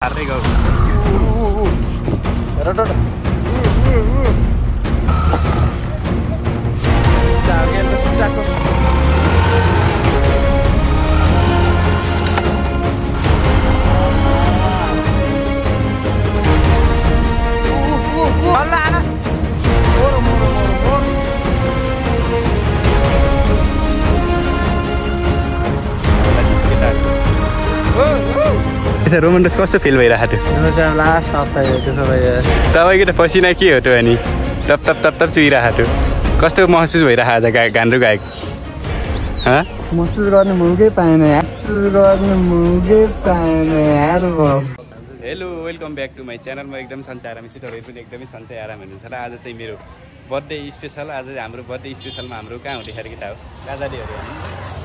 हार्दै गयो Roman race कस्तो feel भइरहेको थियो लास्ट हप्ता त्यसो भए तपाईँको त पसिना के हो त अनि तप तप तप तप चुइरहेको थियो कस्तो महसुस भइरहेको छ गान्द्रु गाएको महसुस गर्ने मुगै पाएन hello welcome back to my channel म एकदम सन्चै आराम छु तपाईँहरू पनि एकदमै सन्चै आराम हुनुहुन्छ र आज चाहिँ मेरो बर्थडे स्पेसल आज हाम्रो बर्थडे स्पेसलमा हाम्रो कहाँ हुँदाखेरि केटा हो राजालीहरू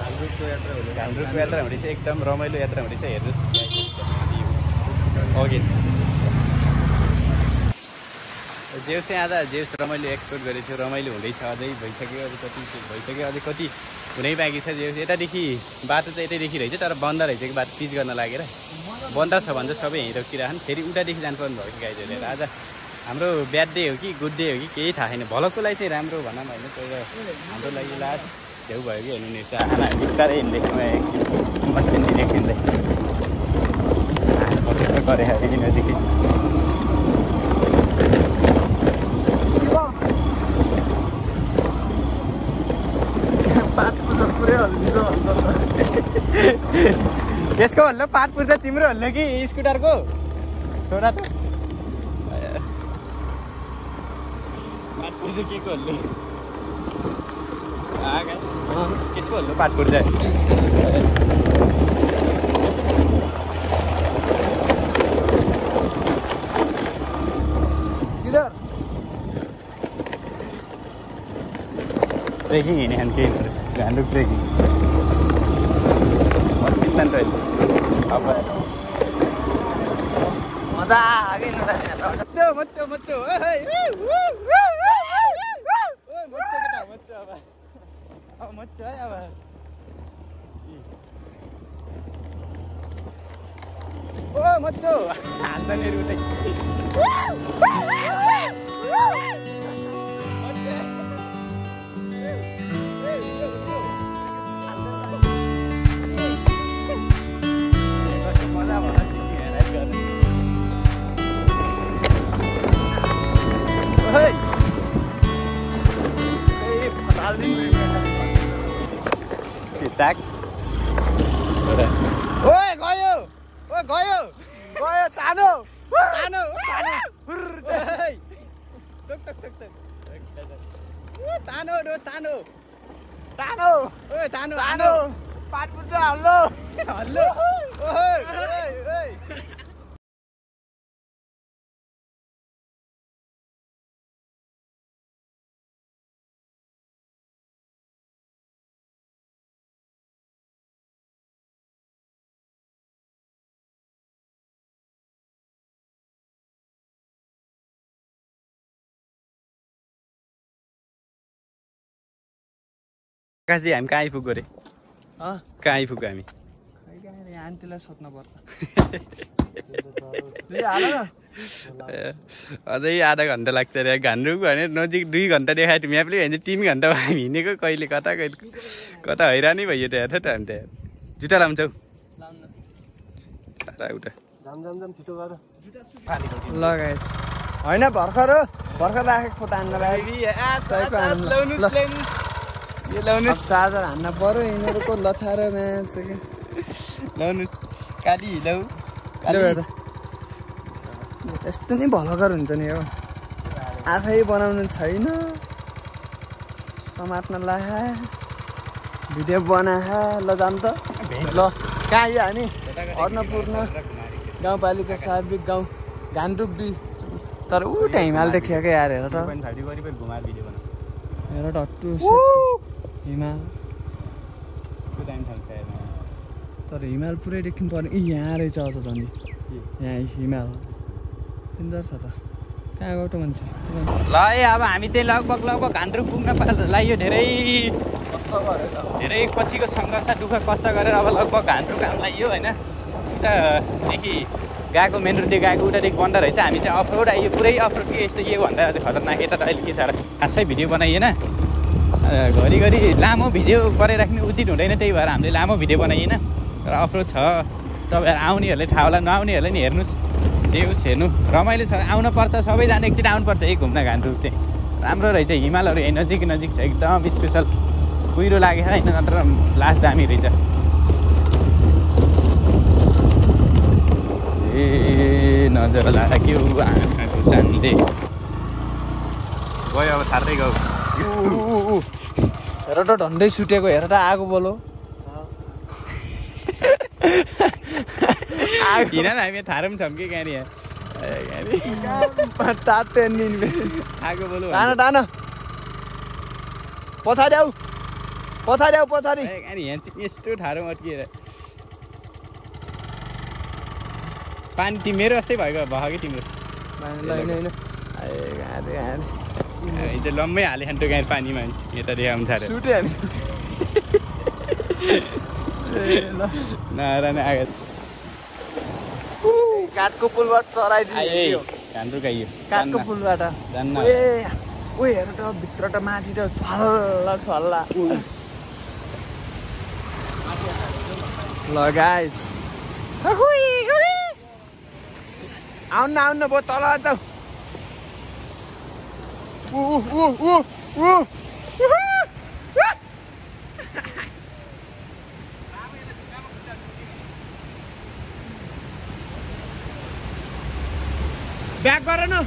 गान्द्रुकको यात्रा हुँदैछ एकदम रमाइलो यात्रा हुँदैछ हेर्नुहोस् अघि जेउस चाहिँ आज जेउस रमाइलो एक्सपोर्ट गरेको थियो रमाइलो हुँदैछ अझै भइसक्यो अझै कति भइसक्यो अझै कति हुनै बाँकी छ जेउस यतादेखि बाटो चाहिँ यतैदेखि रहेछ तर बन्द रहेछ कि बाटो पिच गर्न लागेर बन्द छ भने चाहिँ सबै यहीँ रोकिरहन् फेरि उतादेखि जानुपर्ने भयो कि गाइजहरूले आज हाम्रो ब्याड डे हो कि गुड डे हो कि केही थाहा छैन भलकको लागि चाहिँ राम्रो भनौँ होइन तर हाम्रो लागि लास्ट झेउ भयो कि हेर्नु नि आना बिस्तारै हिँड्दैछौँ एकछिन मसिन हिँड्दै त्यस्तो गरे हेरिदिनु नजिकै यसको हल्लो पाठ पुर्छ तिम्रो हल्लो कि स्कुटरको छोरा त पाठ पुर्छ के को हल्लो कसको हल्लो पाठ पुर्छ ट्रेकिङ हिँड्ने खाने केही गान्द्रुक ट्रेकिङ मजा मच्चो मच्चो मच्चो है अब ओ मच्चो हाल्दैन उतै चाक ओए गयो ओ गयो गयो तानो तानो तानो तानो तानो ओए तानो तानो पाट पुर्छ हल्लो हल्लो ओए ओए आकाशी हामी कहाँ आइपुग्यो अरे कहाँ आइपुग्यो हामी आन्टीलाई सोध्नुपर्छ अझै आधा घन्टा लाग्छ अरे गान्द्रुक भने नजिक 2 घन्टा देखायो तिमी म्यापले भने 3 घन्टामा हामी हिँडेको कहिले कता कता हैरानै भइयो त हेर त अन्त जुत्ता लाउँछौ उता लगाएछ होइन भर्खर राखेको फोटो हान्न चार्जर हान्न पर्यो यिनीहरूको लछाएर म्याच कि लाउनुहोस् काली लौ यस्तो नि भलकर हुन्छ नि हो आफै बनाउनु छैन समात्न लाहा भिडियो बनाहा ल जाम त ल कहाँ आयो हामी अन्नपूर्ण गाउँपालिका सार्विक गाउँ गान्द्रुक 2 तर उता हिमाल देखिएकै यार हेर त हेर टट्टु हिमाल तर हिमाल पुरै देख्नु पर्ने यहाँ रहेछ अझ झन् यहाँ हिमाल सुन्दर छ त कहाँ गयो मान्छे ल अब हामी चाहिँ लगभग गान्द्रुक पुग्न लाग्यो धेरै पछिको सङ्घर्ष दुःख कष्ट गरेर अब लगभग गान्द्रुक हामीलाई यो होइन उतादेखि गएको मेन रोडदेखि गएको उतादेखि बन्द रहेछ हामी चाहिँ अफरोड आयो पुरै अफरोड के यस्तो यो भन्दा अझै खतरनाक यता त अहिले के छ र खासै भिडियो बनाइएन घरिघरि लामो भिडियो बनाइराख्नु उचित हुँदैन त्यही भएर हामीले लामो भिडियो बनाइएन तर अफरोड छ तपाईँहरू आउनेहरूले थाहा होला नआउनेहरूले नि हेर्नुहोस् जे होस् हेर्नु रमाइलो छ आउनुपर्छ सबैजना एकचोटि आउनुपर्छ है घुम्न गान्तोक चाहिँ राम्रो रहेछ हिमालहरू यही नजिक नजिक छ एकदम स्पेसल कुहिरो लागेको होइन नत्र लास्ट दामी रहेछ ए नजर लाग्यो आँखाको शानले गयो अब थार्दै गयो हेर त झन्डै सुटेको हेर त आगो बोलो किन हामी थाहा पनि छौँ कि कहाँनिर आगो बोलो टान पछाडि आऊ पछाडि यहाँ चाहिँ यस्तो ठाडो अड्किएर पानी तिम्रो जस्तै भयो कि तिम्रो हिजो लम्मै हाले खान्थ्यो गाई पानीमा यता देखाउनु छ सुट्यो नराम्रो आएको काठको पुलबाट चराइदियो हाम्रो गाइयो काठको पुलबाट जान्न ओ हेर त भित्र त माथि त छल्ला ल गाइस आउन भयो तल जाऊ ब्याक गर न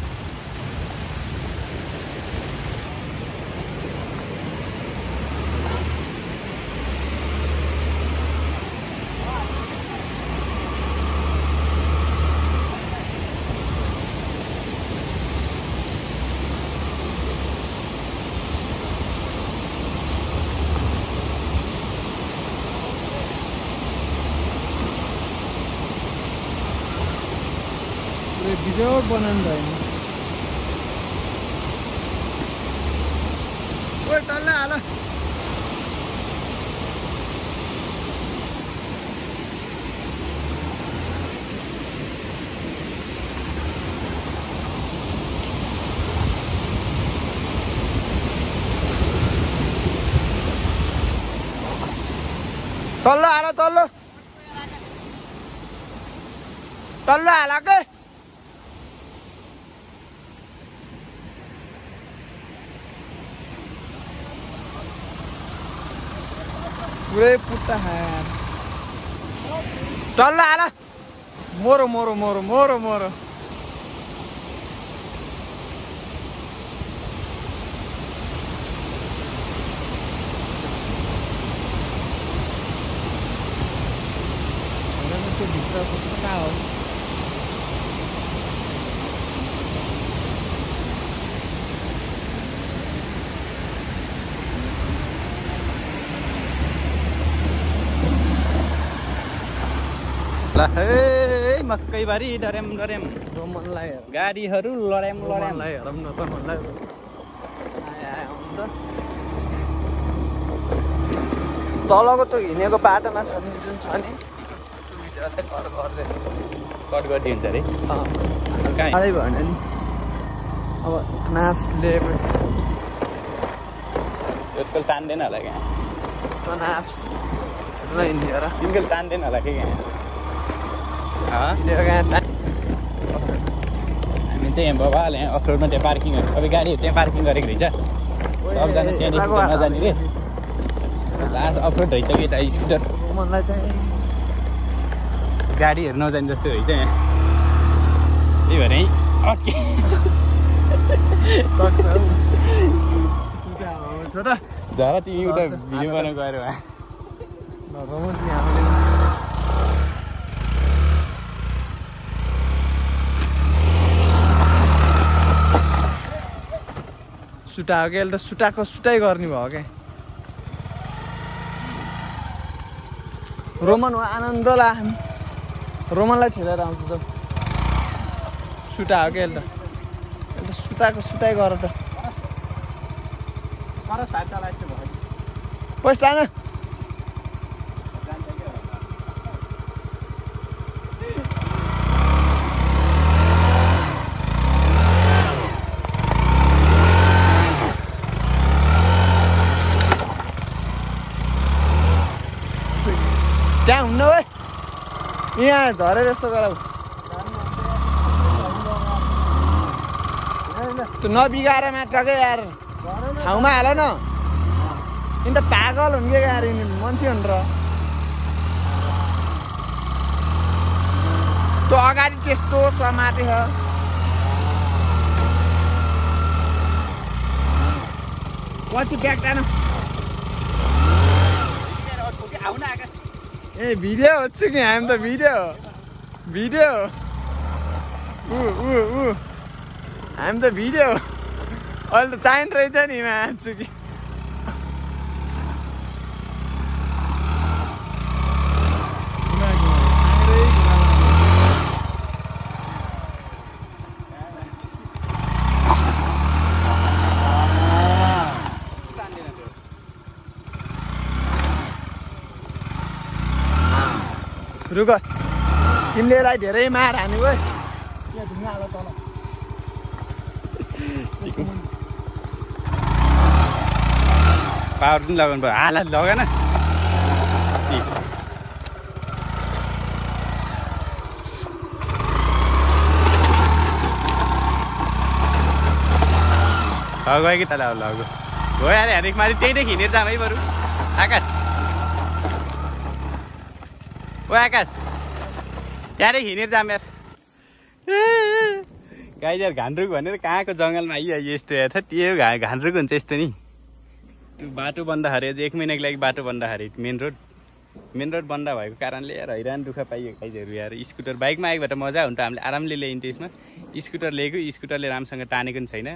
भिडियो बनाउनु भएन ओ तल्ला हाल तल्ला हाल तल्ला हाल के पुरै पुट्टा खाएर तल्ला हाल मोरो भित्र कहाँ हो मकैबारी डरेम रोमनलाई गाडीहरू लड्याम हेरौँ न रोमनलाई तलको त हिँडेको बाटोमा छ नि जुन छ नि कट गरिदिन्छ अरे साह्रै भएन नि अब नाप्सले त्यसको तान्दैन होला क्या नाप्स हिँडेर तिनको तान्दैन होला कि क्या हामी चाहिँ यहाँ बाबा यहाँ अफरोडमा त्यहाँ पार्किङहरू सबै गाडीहरू त्यहाँ पार्किङ गरेको रहेछ सबजना त्यहाँदेखि नजाने रे लास्ट अफरोड रहेछ कि यता स्कुटर मलाई चाहिँ गाडीहरू नजाने जस्तो रहेछ यहाँ त्यही भएर अट्के झरा तिमी उता भिडियो बनाउनु गएर सुटा हो क्या अहिले त सुटाको सुटाइ गर्ने भयो क्या रोमन हो आनन्द ला रोमनलाई ठेलेर आउँछ त सुटा हो क्या अहिले त सुटाको सुटाइ गर त पैसा न झरे जस्तो गराऊ त्यो नबिगाएर मात्र के यार ठाउँमा हाल न यिनी त पागल हुन् के यार यिनी मान्छे हुन् र त्यो अगाडि त्यस्तो समाटे छ पछि ब्याग टान ए भिडियो होस् कि हामी त भिडियो हामी त भिडियो अहिले त चाहिन्छ रहेछ नि मान्छु कि रुक तिमीले यसलाई धेरै मार हानेको है पावर पनि लगाउनु भयो हाला लगाएन गयो कि तल लगो गयो अरे हेरेक मारि त्यहीदेखि हिँडेर जाम है बरु आकाश ओ आकाश त्यहाँदेखि हिँडेर जाम यार गाई यार घान्द्रुक भनेर कहाँको जङ्गलमा आइहाल्यो यस्तो यार त्यो घान्द्रुक हुन्छ यस्तो नि बाटो बन्दाखेरि अझ 1 महिनाको लागि बाटो बन्दाखेरि मेन रोड बन्द भएको कारणले यार हैरान दुःख पाइयो गाईहरू यार स्कुटर बाइकमा आएकोबाट मजा हुन्छ हामीले आरामले ल्याइन्थ्यो यसमा स्कुटर लिएको स्कुटरले राम्रोसँग तानेको पनि छैन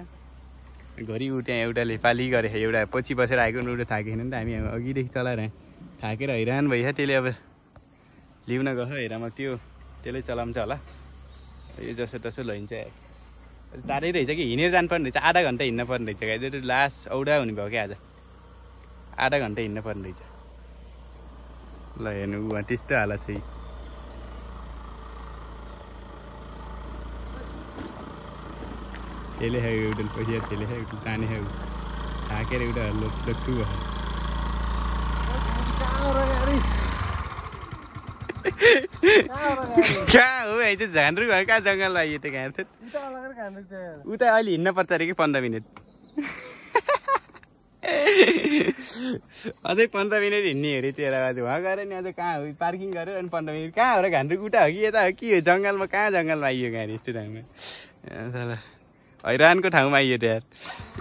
घरि ऊ त्यहाँ एउटाले पाली गरे एउटा पछि बसेर आएको एउटा थाकेको छैन नि त हामी अघिदेखि चलाएर थाकेर हैरान भइसक्यो त्यसले अब लिउन गयो हेरामा त्यसले चलाउँछ होला यो जसो तसो लैन्छ यार टाढै रहेछ कि हिँडेर जानुपर्ने रहेछ आधा घन्टा हिँड्न पर्ने रहेछ गाई त्यो लास्ट औडा हुने भयो क्या आज आधा घन्टा हिँड्न पर्ने रहेछ ल हेर्नु उहाँ त्यस्तो हालत छ त्यसले खायो एउटा पैसा त्यसले खायो एउटा ताने खायो थाकेर एउटा लट्टु भयो कहाँ हो है त्यो झान्द्रुक भयो कहाँ जङ्गलमा आइयो त्यो कहाँ उता अहिले हिँड्न पर्छ अरे कि 15 मिनट अझै 15 मिनट हिँड्ने अरे तेह्र आज उहाँ गएर नि अझ कहाँ हो पार्किङ गरेर अनि 15 मिनट कहाँ हो र घान्द्रुक उता हो कि यता हो कि हो जङ्गलमा कहाँ जङ्गलमा आइयो गाडी यस्तो ठाउँमा हैरानको ठाउँमा आइयो त यार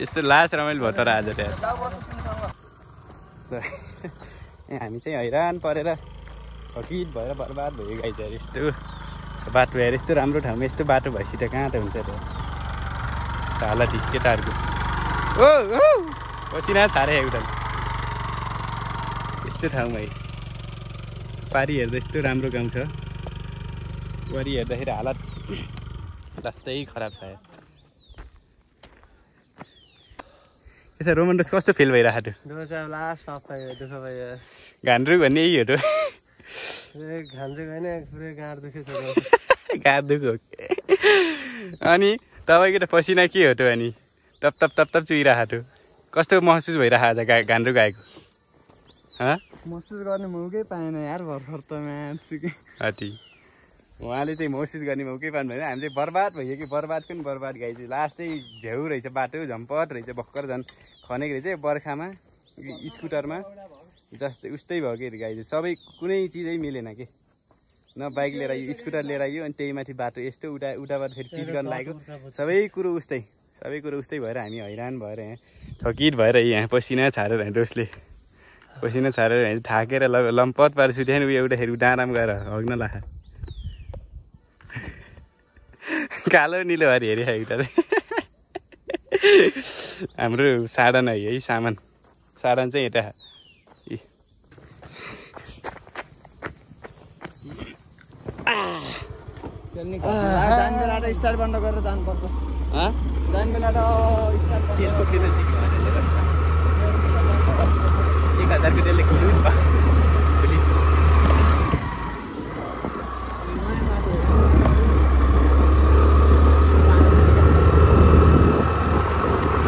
यस्तो लास्ट रमाइलो भयो तर आज त यार हामी चाहिँ हैरान परेर फकिट भएर बर्बाद भयो गाई चाहिँ यस्तो बाटो हेर यस्तो राम्रो ठाउँमा यस्तो बाटो भएपछि त कहाँ त हुन्छ त हालत केटाहरूको ओ पसिना छारे एउटा यस्तो ठाउँमा पारी हेर्दा यस्तो राम्रो गाउँ छ वरि हेर्दाखेरि हालत जस्तै खराब छ यसो रोमन्डस कस्तो फिल भइरहेको थियो घान्द्रुक भन्ने यही हो त गाड दुख हो अनि तपाईँको त पसिना के हो त अनि तप तप चुइरहेको थियो कस्तो महसुस भइरहेको आज घान्द्रुक आएको महसुस गर्ने मौकै पाएन यार भर्खर त अति उहाँले चाहिँ महसुस गर्ने मौकै पाउनु भएन हामी चाहिँ बर्बाद भइयो कि बर्बादको नि बर्बाद गाई चाहिँ लास्टै झ्याउ रहेछ बाटो झम्पट रहेछ भर्खर झन् खनेको रहेछ बर्खामा स्कुटरमा जस्तै उस्तै भयो कि गाई चाहिँ सबै कुनै चिजै मिलेन कि न बाइक लिएर आयो स्कुटर लिएर आयो अनि त्यही माथि बाटो यस्तो उताबाट फेरि पिच गर्न लागेको सबै कुरो उस्तै भएर हामी हैरान भएर यहाँ थकित भएर यहाँ पसिना छारेर दोस्ले पसिना छारेर थाकेर लम्पट पारेर सुत्यो नि एउटाखेरि उता आराम गरेर हग्न लाखा कालो निलो भएर हेरिखायो उता हाम्रो साधन है सामान चाहिँ यता जाने बेला त स्टार्ट बन्द गरेर जानुपर्छ जाने बेला त स्टार्ट तेलको तेल 1000को तेलले खुल्नु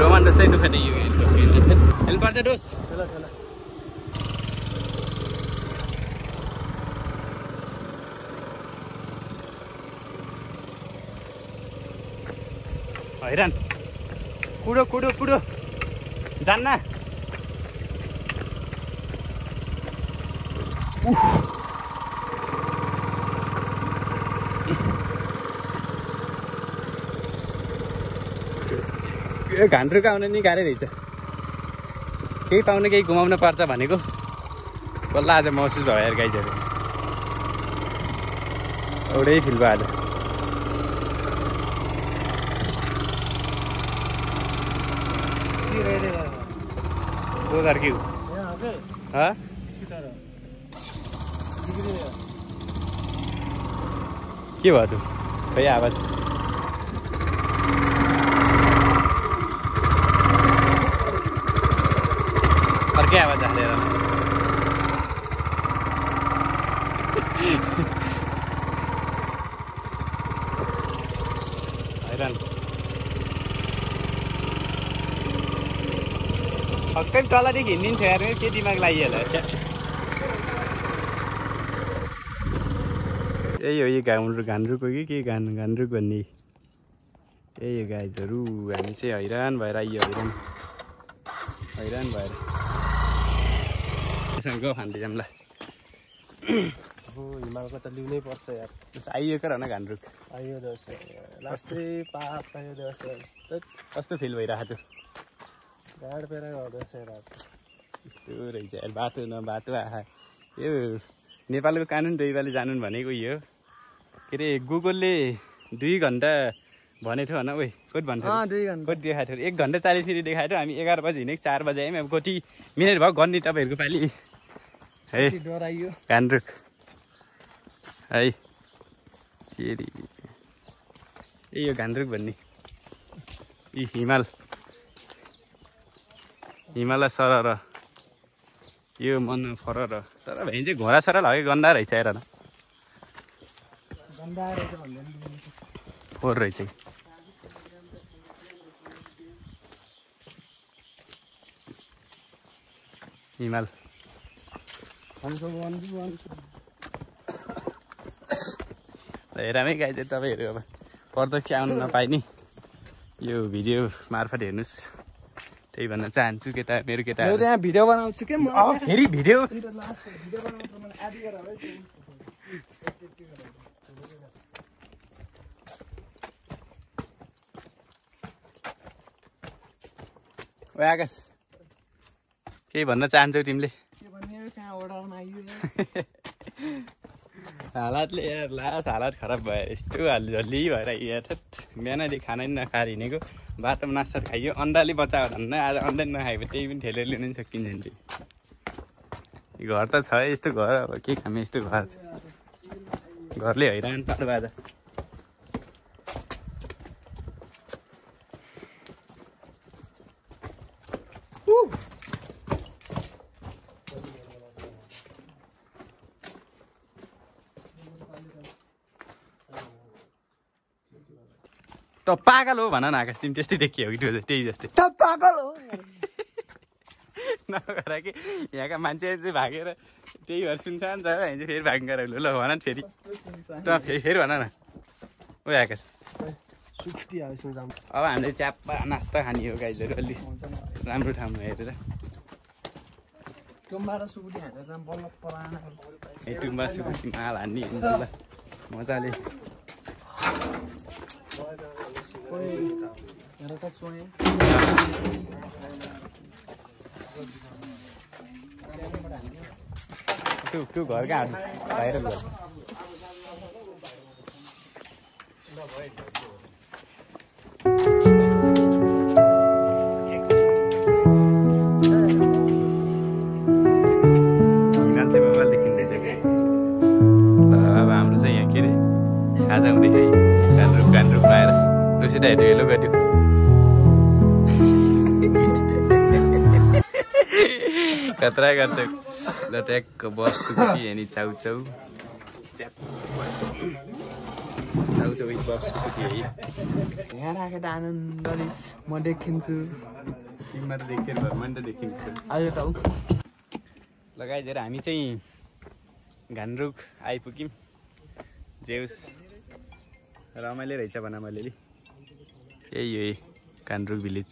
रोमन दसै दुख्ने यो हेल्प पर्छ दोस ल हैरान कुडो कुडो कुडो जान्न घान्द्रुक आउन नि गाह्रै रहेछ केही पाउन केही घुमाउन पर्छ भनेको बल्ल आज महसुस भयो यार गाइजहरू एउटै फिल भयो आज उधर क्यों हाँ के भयो त खै आवाज अर्कै आवाज हालेर हैरान हक्कै तलदेखि हिँडिदिन्छ यार के दिमाग लागिहाल्यो यही हो यो घान्द्रुक हो कि के घान्द्रुक भन्ने यही हो गाइजहरू हामी चाहिँ हैरान भएर आइयो हैरान भएर त्यससँग खाँदैछौँ ल अब हिमालको त लिनै पर्छ यार आइयो कर न घान्द्रुक आइयो दस लास्टै पाप आयो दस कस्तो फिल भइरहेको थियो गाड पेरा गर्दैछ रात यस्तो रहेछ यार बाटो न बाटो आहा यो नेपालको कानुन दैवाले जानुन् भनेको यो के अरे गुगलले 2 घन्टा भनेको थियो होइन ओइ कति भन्थ्यो 2 घन्टा कति देखाएको थियो 1 घन्टा 40 मिनट देखाएको थियो हामी 11 बजी हिँडेको 4 बजी आयौँ अब कति मिनट भयो गर्ने तपाईँहरूको पालि है डराइयो घान्द्रुक है के अरे यही हो घान्द्रुक भन्ने यी हिमाल सरर यो मन फरर तर भाइ चाहिँ घोडा सरल हो कि गन्दा रहेछ हेर न फोहोर रहेछ हिमाल हेरामै गाई चाहिँ तपाईँहरू अब प्रत्यक्ष आउनु नपाए नि यो भिडियो मार्फत हेर्नुहोस् त्यही भन्न चाहन्छु केटा मेरो केटा त्यहाँ भिडियो बनाउँछु के म फेरि भिडियो ओ आकाश केही भन्न चाहन्छौ तिमीले हालतले यार लास्ट हालत खराब भयो यस्तो झल्ली भएर यार बिहानदेखि खाना नि नखाएर हिँडेको बाटोमा नास्ता खाइयो अन्डाले बचायो भन्न आज अन्डा नखाएको त्यही पनि ठेलेर लिनु नि सकिन्छ नि घर त छ यस्तो घर अब के खामे यस्तो घर घरले हैरान पार्नु आज त पागल हो भन न आकाश तिमी त्यस्तै देखियो कि त्यो त्यही जस्तै त पागल हो नगर कि यहाँका मान्छे चाहिँ भागेर त्यही भएर सुनसान छ भने चाहिँ फेरि भाग्नु गएर ल भन न फेरि त फेरि भन न ओ आकाश अब हामीले च्याप्पा नास्ता खाने हो गाइजहरू अलि राम्रो ठाउँमा हेरेर टुम्बा र सुकुटी हानेर बल्ल पलाना ए टुम्बा सुकुटी माल हान्ने हुन्छ ल मजाले त्यो घरका हात बाहिर गयो खाजा हुँदै गान्द्रुक आएर दोसित हेलो गऱ्यो खतरा गर्छ ल ट्याक्क बस्छु कि अनि चाउचाउ चाउचाउ बस्छु कि है यहाँ राखेर आनन्दले म देखिन्छु तिमीमा त देखेर भयो मैले त देखिन्छु अहिले त लगाइदिएर हामी चाहिँ घान्द्रुक आइपुग्यौँ जेउस रमाइलो रहेछ भन मैले यही हो कान्द्रुक भिलेज।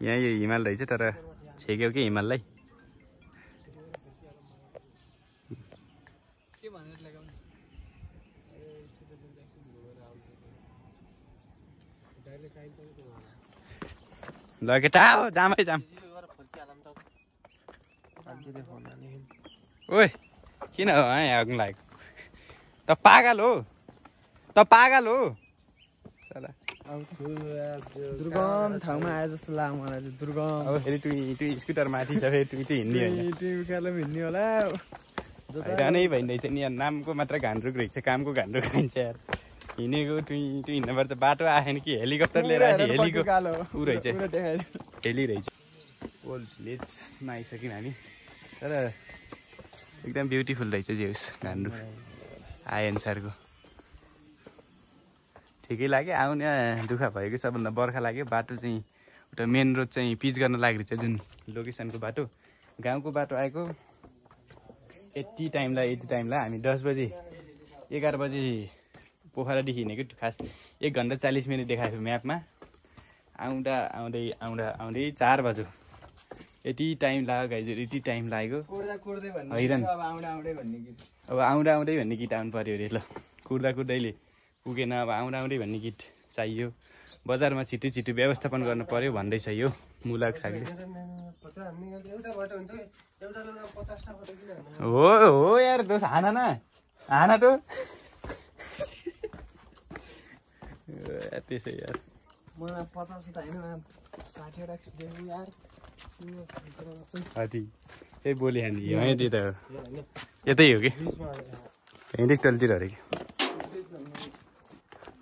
यहाँ यो हिमाल रहेछ तर छेक्यो कि हिमाललाई। ल केटा हो जामै जाम। ओए किन हो यहाँ लागेको? त पागल हो दुर्गम ठाउँमा आए जस्तो लाग्यो मलाई चाहिँ। दुर्गम अब फेरि तुई स्कुटर माथि छ फेरि तुई चाहिँ हिँड्ने होइन। उकालो हिँड्ने होला। हैरानै भइरहेछ नि यार। नामको मात्र घान्द्रुक रहेछ कामको घान्द्रुक रहन्छ यार। हिँडेको तुई हिँड्नुपर्छ। बाटो आएन कि हेलिकप्टर लिएर आयो। हेलीको ऊ रहेछ हेली रहेछ। ओल्ड भिलेजमा आइसक्यौँ हामी। तर एकदम ब्युटिफुल रहेछ जे होस् घान्द्रुक आए अनुसारको। ठिकै लाग्यो। आउने दुःख भएको सबभन्दा बर्खा लाग्यो। बाटो चाहिँ उता मेन रोड चाहिँ पिच गर्न लागि रहेछ जुन लोकेसनको बाटो। गाउँको बाटो आएको यति टाइम लाग्यो हामी 10 बजे 11 बजे पोखरादेखि हिँडेको। खास 1 घन्टा 40 मिनट देखाएको म्यापमा। आउँदै 4 बज्यो। यति टाइम लाग्यो गाइज। यति टाइम लाग्यो हैरान। अब आउँदै भन्ने गीत आउनु पऱ्यो अरे। ल कुर्दैले पुगेन। अब आउँदै भन्ने गीत चाहियो। बजारमा छिटो व्यवस्थापन गर्नु पर्यो भन्दैछ यो मुलाक सागले। हो यार दोष हाना त त्यसै यार। मलाई 50 त होइन 60 राखिदिनु यार। त्यही बोली हानी यहीँ त यतै हो कि हिँडेको तलतिर अरे कि।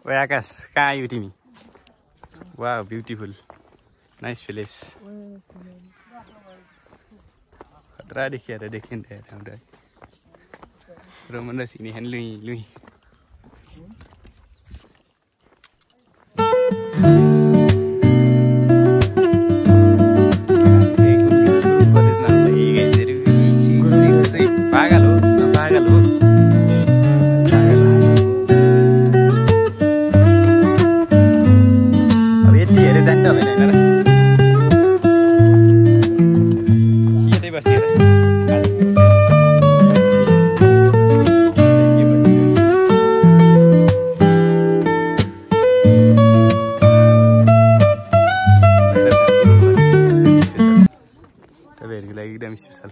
ओ आकाश कहाँ आयौ तिमी? वाह ब्युटिफुल नाइस प्लेस। खतरा देखिएर देखियो नि त ठाउँ। रोमन र सिनी खान लुई पागल हो अब यति हेरेर जान्छ होइन र यतै बस्ने तपाईँहरूको लागि एकदम स्पेसल।